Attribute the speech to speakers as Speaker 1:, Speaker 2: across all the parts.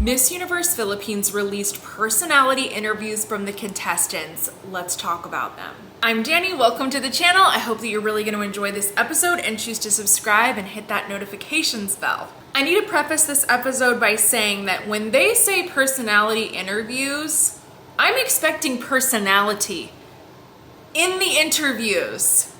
Speaker 1: Miss Universe Philippines released personality interviews from the contestants. Let's talk about them. I'm Dani, welcome to the channel. I hope that you're really going to enjoy this episode and choose to subscribe and hit that notifications bell. I need to preface this episode by saying that when they say personality interviews, I'm expecting personality in the interviews.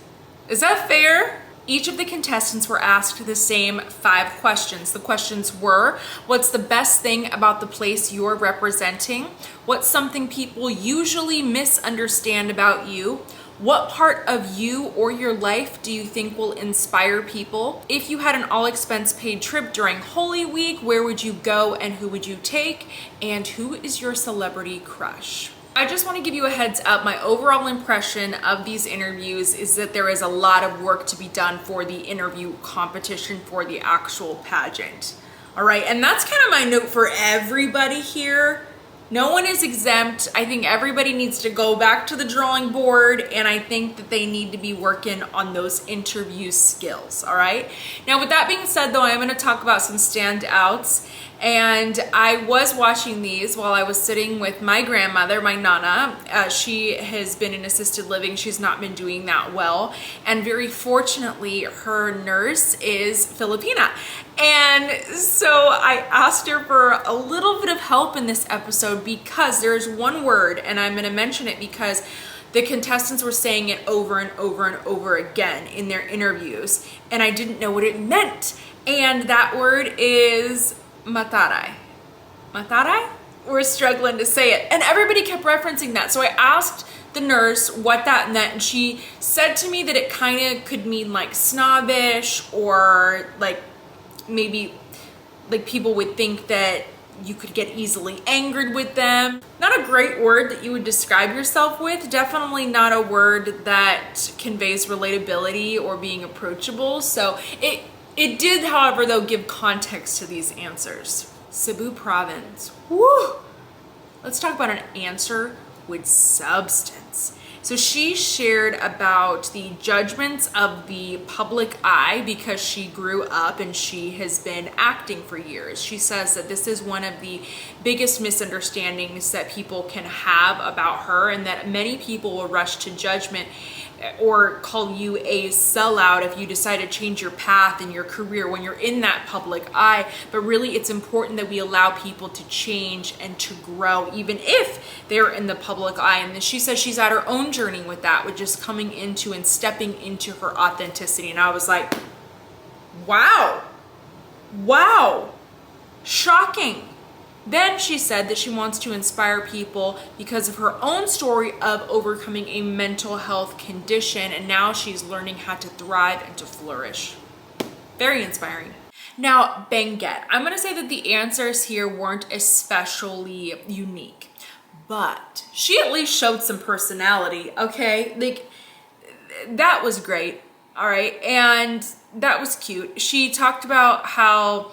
Speaker 1: Is that fair? Each of the contestants were asked the same 5 questions. The questions were, what's the best thing about the place you're representing? What's something people usually misunderstand about you? What part of you or your life do you think will inspire people? If you had an all-expense paid trip during Holy Week, where would you go and who would you take? And who is your celebrity crush? I just want to give you a heads up. My overall impression of these interviews is that there is a lot of work to be done for the interview competition for the actual pageant. All right, and that's kind of my note for everybody here. No one is exempt. I think everybody needs to go back to the drawing board, and I think that they need to be working on those interview skills, all right? Now, with that being said, though, I'm going to talk about some standouts. And I was watching these while I was sitting with my grandmother, my Nana. She has been in assisted living. She's not been doing that well. And very fortunately, her nurse is Filipina. And so I asked her for a little bit of help in this episode because there's one word, and I'm going to mention it because the contestants were saying it over and over and over again in their interviews, and I didn't know what it meant. And that word is mataray. Mataray? We're struggling to say it. And everybody kept referencing that. So I asked the nurse what that meant, and she said to me that it kind of could mean like snobbish, or like maybe like people would think that you could get easily angered with them. Not a great word that you would describe yourself with. Definitely not a word that conveys relatability or being approachable. So it did, however, though, give context to these answers. CEBU province. Woo! Let's talk about an answer with substance. So she shared about the judgments of the public eye because she grew up and she has been acting for years. She says that this is one of the biggest misunderstandings that people can have about her, and that many people will rush to judgment or call you a sellout if you decide to change your path in your career when you're in that public eye. But really, it's important that we allow people to change and to grow, even if they're in the public eye. And then she says she's at her own journey with that, with just coming into and stepping into her authenticity. And I was like, wow, shocking. Then she said that she wants to inspire people because of her own story of overcoming a mental health condition, and now she's learning how to thrive and to flourish. Very inspiring. Now, Benguet. I'm going to say that the answers here weren't especially unique, but she at least showed some personality, okay? Like, that was great, all right? And that was cute. She talked about how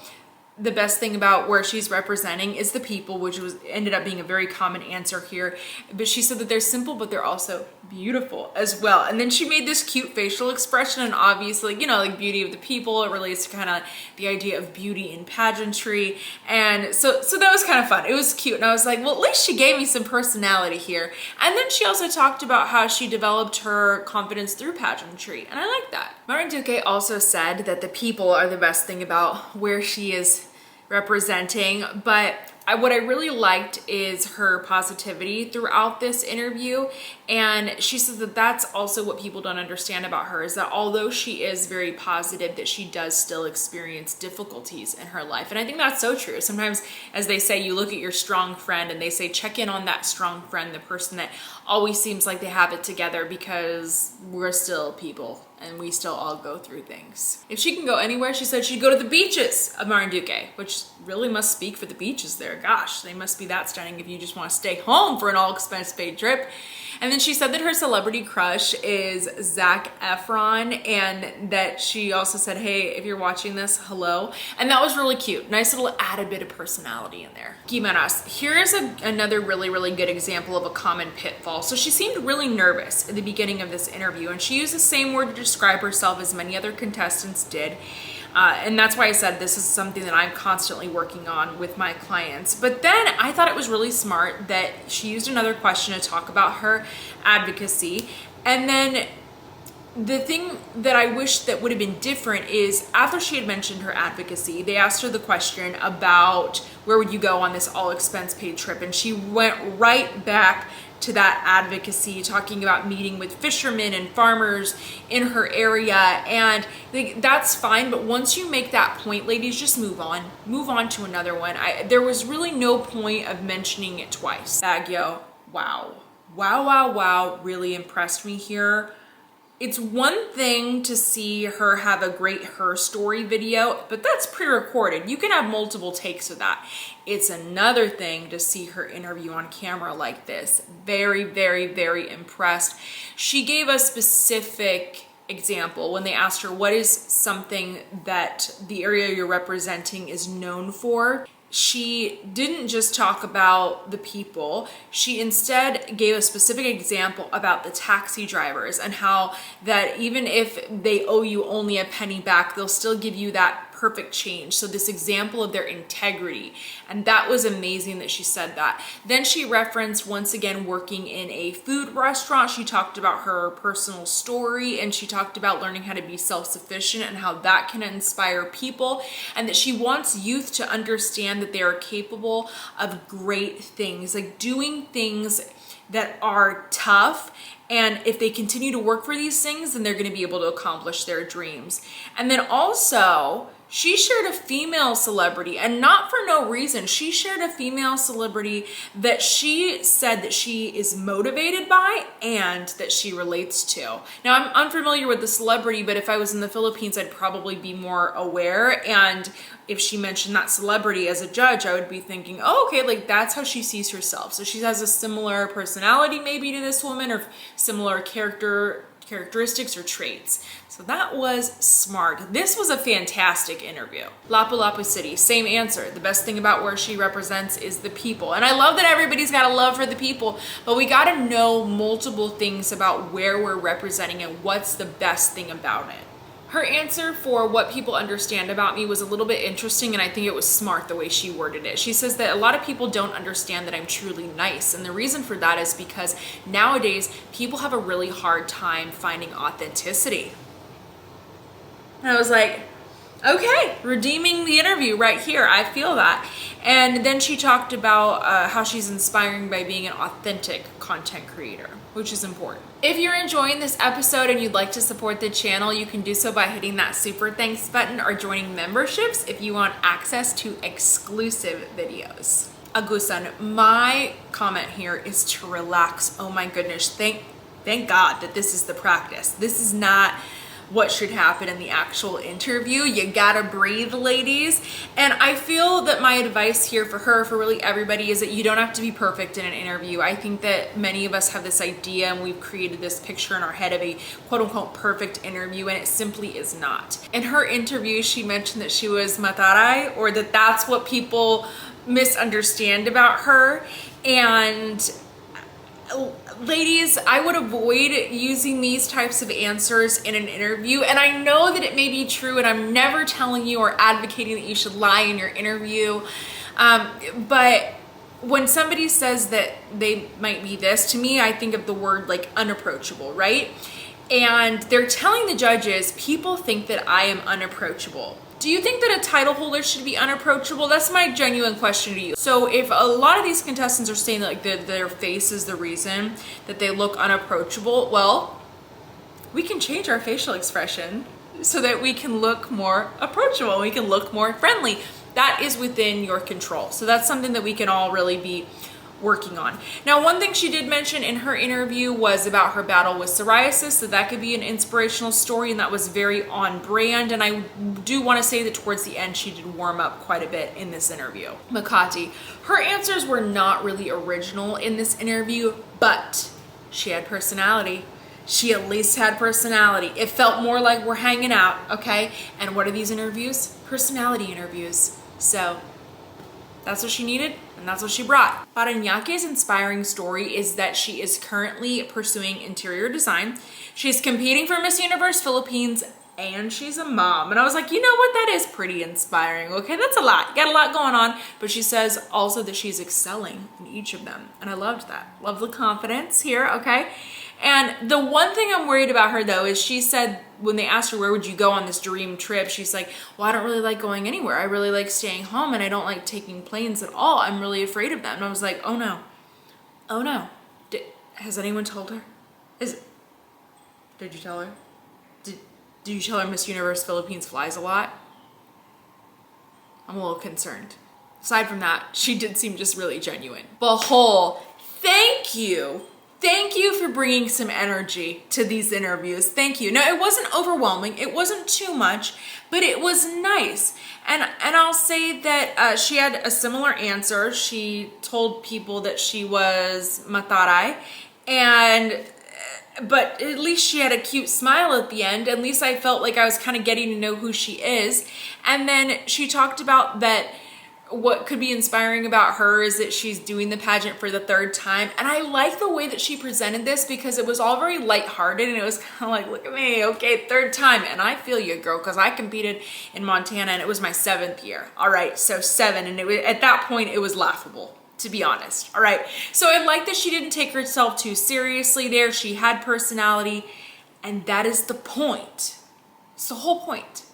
Speaker 1: the best thing about where she's representing is the people, which ended up being a very common answer here. But she said that they're simple, but they're also beautiful as well. And then she made this cute facial expression, and obviously, you know, like beauty of the people, it relates to kind of the idea of beauty in pageantry. And so that was kind of fun. It was cute. And I was like, well, at least she gave me some personality here. And then she also talked about how she developed her confidence through pageantry. And I like that. Marinduque also said that the people are the best thing about where she is representing, but what I really liked is her positivity throughout this interview. And she says that that's also what people don't understand about her, is that although she is very positive, that she does still experience difficulties in her life. And I think that's so true. Sometimes, as they say, you look at your strong friend and they say, check in on that strong friend, the person that always seems like they have it together, because we're still people and we still all go through things. If she can go anywhere, she said she'd go to the beaches of Marinduque, which really must speak for the beaches there. Gosh, they must be that stunning if you just want to stay home for an all-expense paid trip. And then she said that her celebrity crush is Zac Efron, and that she also said, hey, if you're watching this, hello. And that was really cute. Nice little added bit of personality in there. Guimaras. Here is another really, really good example of a common pitfall. So she seemed really nervous at the beginning of this interview, and she used the same word to describe herself as many other contestants did. And that's why I said this is something that I'm constantly working on with my clients. But then I thought it was really smart that she used another question to talk about her advocacy. And then the thing that I wish that would have been different is after she had mentioned her advocacy, they asked her the question about where would you go on this all expense paid trip, and she went right back to that advocacy, talking about meeting with fishermen and farmers in her area. And that's fine, but once you make that point, ladies, just move on to another one. There was really no point of mentioning it twice. Baguio, wow, really impressed me here. It's one thing to see her have a great her story video, but that's pre-recorded. You can have multiple takes of that. It's another thing to see her interview on camera like this. Very, very, very impressed. She gave a specific example when they asked her, what is something that the area you're representing is known for? She didn't just talk about the people. She instead gave a specific example about the taxi drivers and how that even if they owe you only a penny back, they'll still give you that perfect change. So this example of their integrity. And that was amazing that she said that. Then she referenced once again working in a food restaurant. She talked about her personal story, and she talked about learning how to be self-sufficient and how that can inspire people, and that she wants youth to understand that they are capable of great things, like doing things that are tough, and if they continue to work for these things, then they're going to be able to accomplish their dreams. And then also she shared a female celebrity, and not for no reason. She shared a female celebrity that she said that she is motivated by and that she relates to. Now, I'm unfamiliar with the celebrity, but if I was in the Philippines, I'd probably be more aware. And if she mentioned that celebrity as a judge, I would be thinking, oh, okay, like that's how she sees herself. So she has a similar personality maybe to this woman, or similar characteristics or traits. So that was smart. This was a fantastic interview. Lapu-Lapu City, same answer. The best thing about where she represents is the people. And I love that everybody's got a love for the people, but we got to know multiple things about where we're representing and what's the best thing about it. Her answer for what people understand about me was a little bit interesting, and I think it was smart the way she worded it. She says that a lot of people don't understand that I'm truly nice, and the reason for that is because nowadays people have a really hard time finding authenticity. And I was like, okay, redeeming the interview right here. I feel that. And then she talked about how she's inspiring by being an authentic content creator, which is important. If you're enjoying this episode and you'd like to support the channel, you can do so by hitting that super thanks button or joining memberships if you want access to exclusive videos. Agusan, my comment here is to relax. Oh my goodness, thank God that this is the practice. This is not what should happen in the actual interview. You gotta breathe, ladies. And I feel that my advice here for her, for really everybody, is that you don't have to be perfect in an interview. I think that many of us have this idea and we've created this picture in our head of a quote unquote perfect interview, and it simply is not. In her interview, she mentioned that she was mataray, or that that's what people misunderstand about her. And ladies, I would avoid using these types of answers in an interview. And I know that it may be true, and I'm never telling you or advocating that you should lie in your interview. But when somebody says that they might be this, to me, I think of the word like unapproachable, right? And they're telling the judges, people think that I am unapproachable. Do you think that a title holder should be unapproachable? That's my genuine question to you. So if a lot of these contestants are saying that like their face is the reason that they look unapproachable, well, we can change our facial expression so that we can look more approachable. We can look more friendly. That is within your control. So that's something that we can all really be working on. Now, one thing she did mention in her interview was about her battle with psoriasis, so that could be an inspirational story, and that was very on brand. And I do want to say that towards the end, she did warm up quite a bit in this interview. Makati, her answers were not really original in this interview, but she had personality. She at least had personality. It felt more like we're hanging out, okay? And what are these interviews? Personality interviews. So that's what she needed. And that's what she brought. Paranyake's inspiring story is that she is currently pursuing interior design. She's competing for Miss Universe Philippines and she's a mom. And I was like, you know what? That is pretty inspiring. Okay, that's a lot. Got a lot going on. But she says also that she's excelling in each of them. And I loved that. Love the confidence here, okay? And the one thing I'm worried about her though is she said when they asked her where would you go on this dream trip, she's like, well, I don't really like going anywhere. I really like staying home and I don't like taking planes at all. I'm really afraid of them. And I was like, oh no. Oh no. Has anyone told her? Did you tell her? Do you tell her Miss Universe Philippines flies a lot? I'm a little concerned. Aside from that, she did seem just really genuine. Bahol, thank you. Thank you for bringing some energy to these interviews. Thank you. No, it wasn't overwhelming. It wasn't too much, but it was nice. And I'll say that she had a similar answer. She told people that she was Mataray, but at least she had a cute smile at the end. At least I felt like I was kind of getting to know who she is. And then she talked about that what could be inspiring about her is that she's doing the pageant for the third time. And I like the way that she presented this because it was all very lighthearted and it was kind of like, look at me, okay, third time. And I feel you, girl, because I competed in Montana and it was my 7th year. All right, so 7. And at that point, it was laughable, to be honest. All right, so I like that she didn't take herself too seriously there. She had personality, and that is the point. It's the whole point.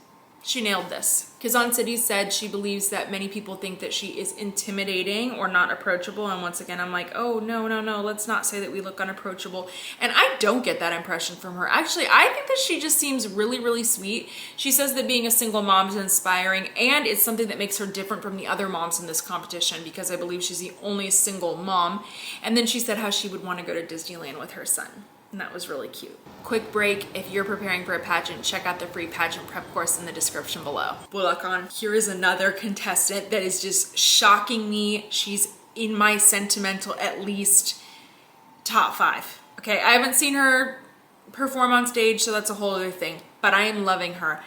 Speaker 1: She nailed this. Kizan City said she believes that many people think that she is intimidating or not approachable. And once again, I'm like, oh, no. Let's not say that we look unapproachable. And I don't get that impression from her. Actually, I think that she just seems really, really sweet. She says that being a single mom is inspiring and it's something that makes her different from the other moms in this competition because I believe she's the only single mom. And then she said how she would want to go to Disneyland with her son. And that was really cute. Quick break. If you're preparing for a pageant, check out the free pageant prep course in the description below. Bulacan. Here is another contestant that is just shocking me. She's in my sentimental, at least top 5. Okay, I haven't seen her perform on stage, so that's a whole other thing. But I am loving her.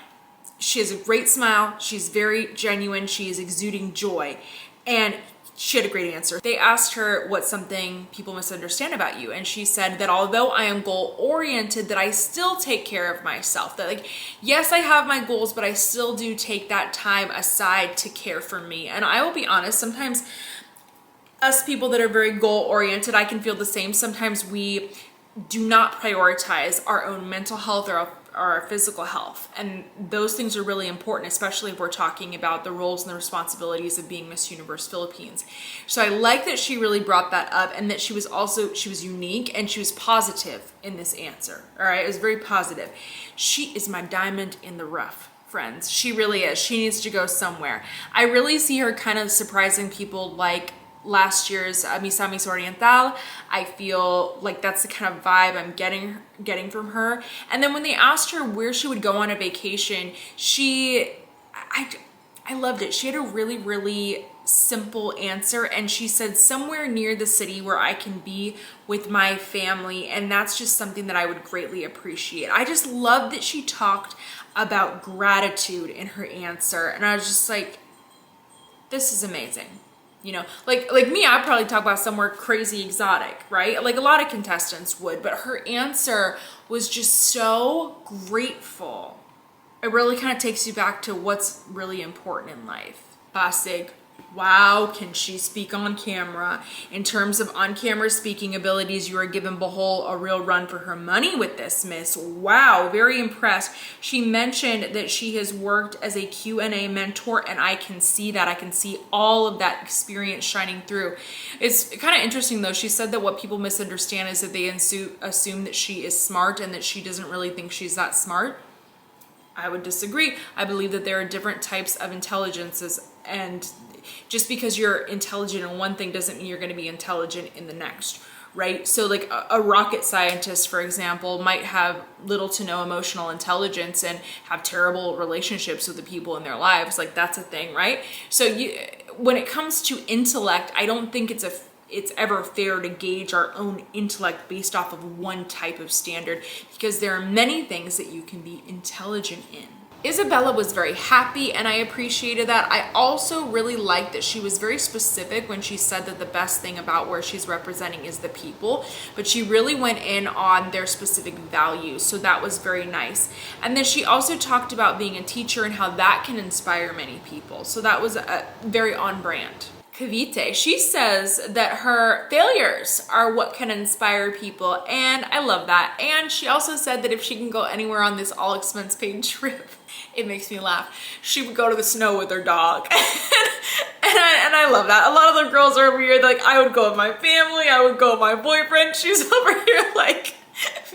Speaker 1: She has a great smile. She's very genuine. She is exuding joy. And she had a great answer. They asked her what's something people misunderstand about you. And she said that although I am goal-oriented, that I still take care of myself. That like, yes, I have my goals, but I still do take that time aside to care for me. And I will be honest, sometimes us people that are very goal-oriented, I can feel the same. Sometimes we do not prioritize our own mental health or our physical health. And those things are really important, especially if we're talking about the roles and the responsibilities of being Miss Universe Philippines. So I like that she really brought that up and that she was unique and she was positive in this answer. All right, it was very positive. She is my diamond in the rough, friends. She really is. She needs to go somewhere. I really see her kind of surprising people like last year's Miss Oriental. I feel like that's the kind of vibe I'm getting from her. And then when they asked her where she would go on a vacation, I loved it. She had a really, really simple answer and she said somewhere near the city where I can be with my family, and that's just something that I would greatly appreciate. I just love that she talked about gratitude in her answer, and I was just like, this is amazing. You know, like me, I'd probably talk about somewhere crazy exotic, right? Like a lot of contestants would, but her answer was just so grateful. It really kind of takes you back to what's really important in life. Pasig. Wow, can she speak on camera? In terms of on-camera speaking abilities, you are giving Bahol a real run for her money with this, miss. Wow, very impressed. She mentioned that she has worked as a Q&A mentor, and I can see that. I can see all of that experience shining through. It's kind of interesting, though. She said that what people misunderstand is that they assume that she is smart and that she doesn't really think she's that smart. I would disagree. I believe that there are different types of intelligences, and just because you're intelligent in one thing doesn't mean you're going to be intelligent in the next, right? So like a rocket scientist, for example, might have little to no emotional intelligence and have terrible relationships with the people in their lives. Like that's a thing, right? So when it comes to intellect, I don't think it's ever fair to gauge our own intellect based off of one type of standard, because there are many things that you can be intelligent in. Isabella was very happy, and I appreciated that. I also really liked that she was very specific when she said that the best thing about where she's representing is the people, but she really went in on their specific values, so that was very nice. And then she also talked about being a teacher and how that can inspire many people, so that was very on brand. Kavite, she says that her failures are what can inspire people, and I love that. And she also said that if she can go anywhere on this all expense paid trip, it makes me laugh, she would go to the snow with her dog. and I love that. A lot of the girls are over here like, I would go with my family, I would go with my boyfriend. She's over here like,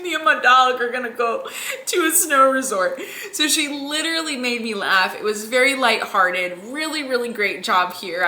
Speaker 1: me and my dog are gonna go to a snow resort. So she literally made me laugh. It was very lighthearted. Really, really great job here.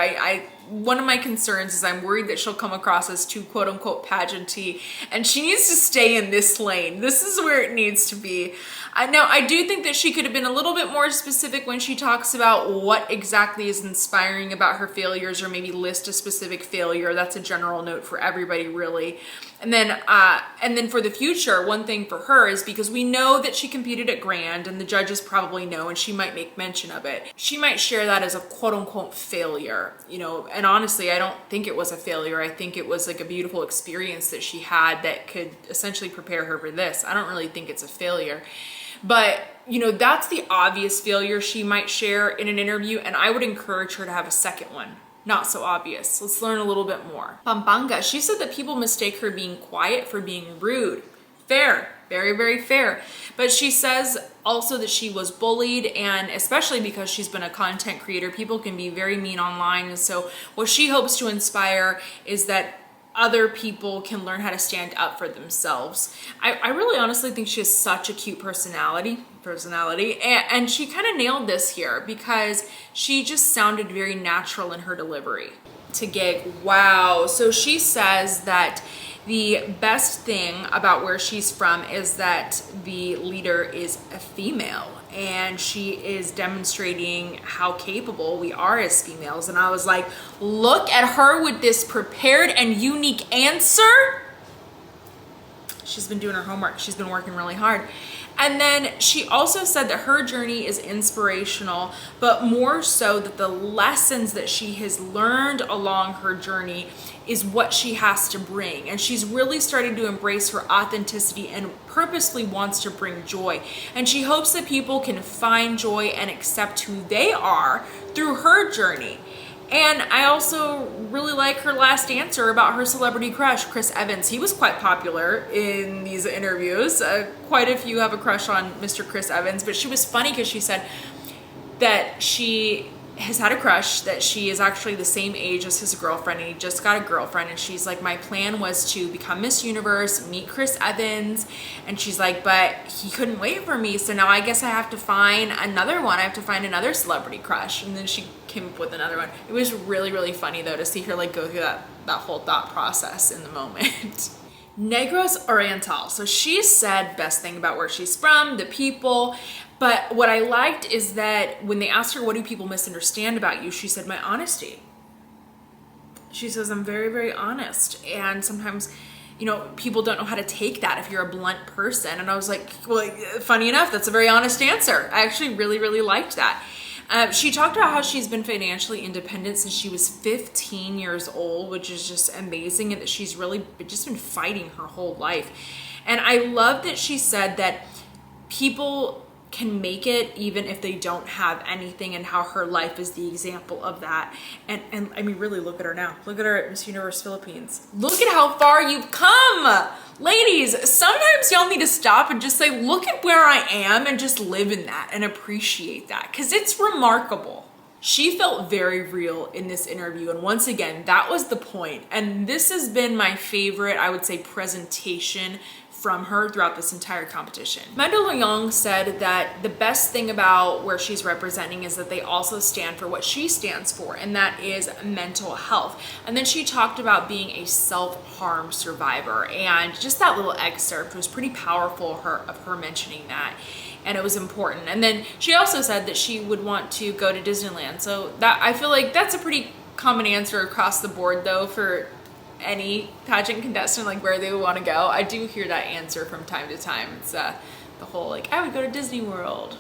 Speaker 1: One of my concerns is I'm worried that she'll come across as too quote unquote pageanty, and she needs to stay in this lane. This is where it needs to be. Now, I do think that she could have been a little bit more specific when she talks about what exactly is inspiring about her failures, or maybe list a specific failure. That's a general note for everybody, really. And then for the future, one thing for her is, because we know that she competed at Grand, and the judges probably know, and she might make mention of it, she might share that as a quote unquote failure, you know. And honestly, I don't think it was a failure. I think it was like a beautiful experience that she had that could essentially prepare her for this. I don't really think it's a failure. But, you know, that's the obvious failure she might share in an interview, and I would encourage her to have a second one. Not so obvious. Let's learn a little bit more. Pampanga, she said that people mistake her being quiet for being rude. Fair. Very, very fair. But she says also that she was bullied, and especially because she's been a content creator, people can be very mean online. And so what she hopes to inspire is that other people can learn how to stand up for themselves. I really honestly think she has such a cute personality, and she kind of nailed this here because she just sounded very natural in her delivery. To Gig, wow. So she says that the best thing about where she's from is that the leader is a female, and she is demonstrating how capable we are as females. And I was like, look at her with this prepared and unique answer. She's been doing her homework. She's been working really hard. And then she also said that her journey is inspirational, but more so that the lessons that she has learned along her journey is what she has to bring. And she's really starting to embrace her authenticity and purposely wants to bring joy. And she hopes that people can find joy and accept who they are through her journey. And I also really like her last answer about her celebrity crush, Chris Evans. He was quite popular in these interviews. Quite a few have a crush on Mr. Chris Evans, but she was funny because she said that she has had a crush, that she is actually the same age as his girlfriend, and he just got a girlfriend. And she's like, my plan was to become Miss Universe, meet Chris Evans. And she's like, but he couldn't wait for me, so now I guess I have to find another one. I have to find another celebrity crush. And then she came up with another one. It was really, really funny though to see her like go through that whole thought process in the moment. NEGROS Oriental. So she said best thing about where she's from, the people. But what I liked is that when they asked her, what do people misunderstand about you? She said, my honesty. She says, I'm very, very honest. And sometimes, you know, people don't know how to take that if you're a blunt person. And I was like, well, funny enough, that's a very honest answer. I actually really, really liked that. She talked about how she's been financially independent since she was 15 years old, which is just amazing, and that she's really just been fighting her whole life. And I love that she said that people can make it even if they don't have anything, and how her life is the example of that. And I mean, really look at her now. Look at her at Miss Universe Philippines. Look at how far you've come. Ladies, sometimes y'all need to stop and just say, look at where I am, and just live in that and appreciate that, because it's remarkable. She felt very real in this interview, and once again, that was the point. And this has been my favorite, I would say, presentation from her throughout this entire competition. Manto said that the best thing about where she's representing is that they also stand for what she stands for, and that is mental health. And then she talked about being a self-harm survivor, and just that little excerpt was pretty powerful of her mentioning that, and it was important. And then she also said that she would want to go to Disneyland. So that, I feel like that's a pretty common answer across the board though for any pageant contestant, like where they would want to go. I do hear that answer from time to time. It's the whole like, I would go to Disney World.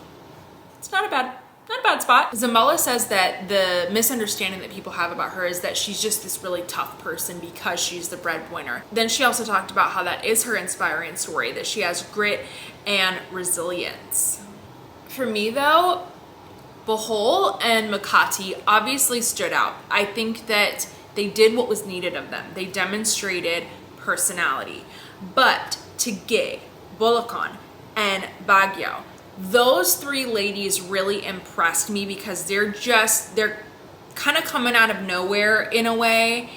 Speaker 1: it's not a bad spot. Zamala says that the misunderstanding that people have about her is that she's just this really tough person because she's the breadwinner. Then she also talked about how that is her inspiring story, that she has grit and resilience. For me though, Bahol and Makati obviously stood out. I think that they did what was needed of them. They demonstrated personality. But Tige, Bulacan, and Baguio, those three ladies really impressed me because they're kind of coming out of nowhere in a way,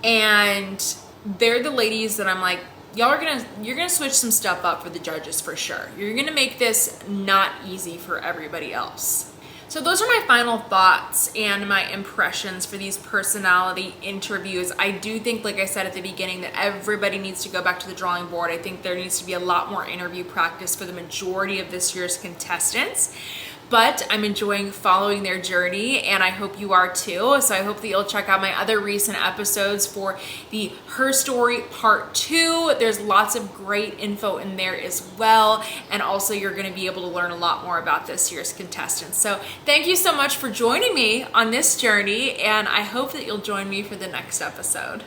Speaker 1: and they're the ladies that I'm like, you're gonna switch some stuff up for the judges for sure. You're gonna make this not easy for everybody else. So those are my final thoughts and my impressions for these personality interviews. I do think, like I said at the beginning, that everybody needs to go back to the drawing board. I think there needs to be a lot more interview practice for the majority of this year's contestants. But I'm enjoying following their journey, and I hope you are too. So I hope that you'll check out my other recent episodes for the Her Story Part 2. There's lots of great info in there as well. And also you're gonna be able to learn a lot more about this year's contestants. So thank you so much for joining me on this journey, and I hope that you'll join me for the next episode.